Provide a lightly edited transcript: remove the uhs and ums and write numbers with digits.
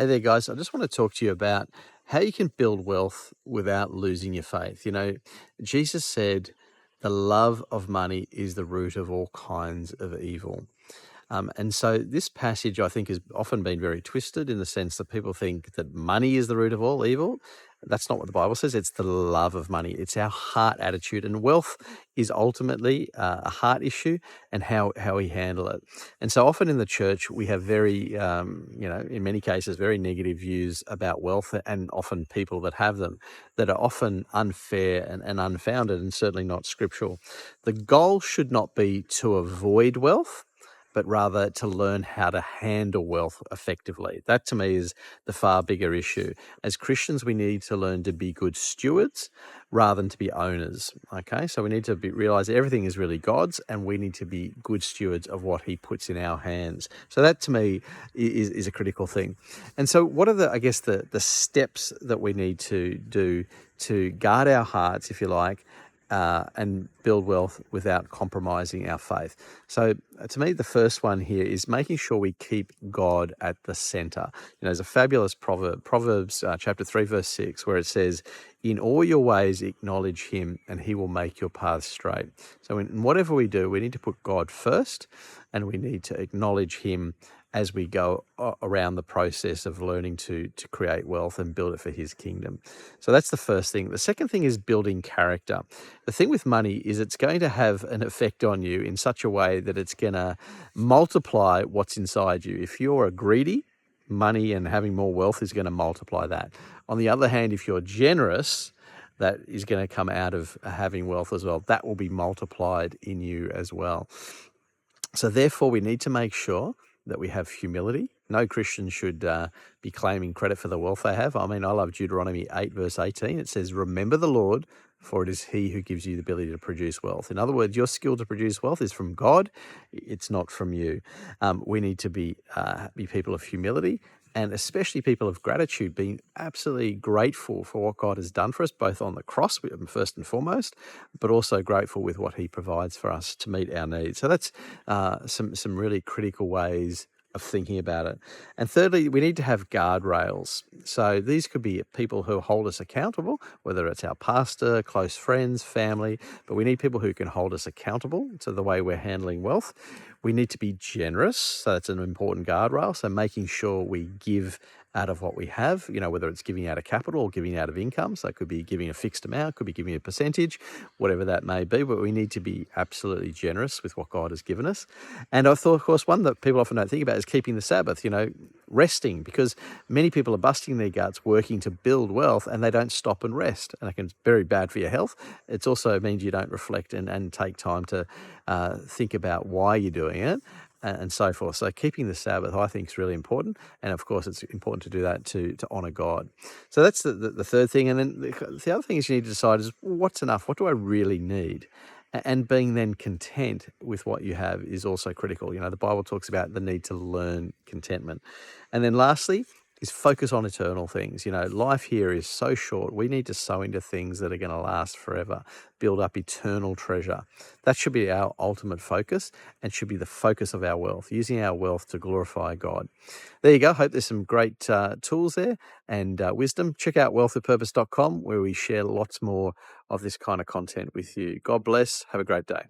Hey there, guys. I just want to talk to you about how you can build wealth without losing your faith. Jesus said, the love of money is the root of all kinds of evil. And so this passage, I think, has often been very twisted in the sense that people think that money is the root of all evil. That's not what the Bible says. It's the love of money. It's our heart attitude, and wealth is ultimately a heart issue and how we handle it. And so often in the church, we have very, in many cases, very negative views about wealth, and often people that have them that are often unfair and unfounded, and certainly not scriptural. The goal should not be to avoid wealth, but rather to learn how to handle wealth effectively. That to me is the far bigger issue. As Christians, we need to learn to be good stewards rather than to be owners. Okay, so we need to realize that everything is really God's, and we need to be good stewards of what He puts in our hands. So that to me is a critical thing. And so, what are the steps that we need to do to guard our hearts, if you like, and build wealth without compromising our faith? So, to me, the first one here is making sure we keep God at the center. There's a fabulous proverb, Proverbs chapter 3, verse 6, where it says, "In all your ways acknowledge Him, and He will make your paths straight." So, in whatever we do, we need to put God first, and we need to acknowledge Him as we go around the process of learning to create wealth and build it for His kingdom. So that's the first thing. The second thing is building character. The thing with money is it's going to have an effect on you in such a way that it's going to multiply what's inside you. If you're a greedy, money and having more wealth is going to multiply that. On the other hand, if you're generous, that is going to come out of having wealth as well. That will be multiplied in you as well. So therefore, we need to make sure that we have humility. No Christian should be claiming credit for the wealth they have. I mean, I love Deuteronomy 8, verse 18. It says, "Remember the Lord, for it is He who gives you the ability to produce wealth." In other words, your skill to produce wealth is from God. It's not from you. We need to be people of humility, and especially people of gratitude, being absolutely grateful for what God has done for us, both on the cross, first and foremost, but also grateful with what He provides for us to meet our needs. So that's some really critical ways of thinking about it. And thirdly, we need to have guardrails. So these could be people who hold us accountable, whether it's our pastor, close friends, family, but we need people who can hold us accountable to the way we're handling wealth. We need to be generous. So that's an important guardrail. So making sure we give out of what we have, whether it's giving out of capital or giving out of income. So it could be giving a fixed amount, could be giving a percentage, whatever that may be, but we need to be absolutely generous with what God has given us. And I thought, of course, one that people often don't think about is keeping the Sabbath, resting, because many people are busting their guts working to build wealth and they don't stop and rest. And it's very bad for your health. It also means you don't reflect and take time to think about why you're doing it, and so forth. So keeping the Sabbath, I think, is really important. And of course, it's important to do that to honor God. So that's the third thing. And then the other thing is you need to decide is, what's enough? What do I really need? And being then content with what you have is also critical. The Bible talks about the need to learn contentment. And then lastly, is focus on eternal things. Life here is so short. We need to sow into things that are going to last forever, build up eternal treasure. That should be our ultimate focus and should be the focus of our wealth, using our wealth to glorify God. There you go. Hope there's some great tools there and wisdom. Check out wealthwithpurpose.com, where we share lots more of this kind of content with you. God bless. Have a great day.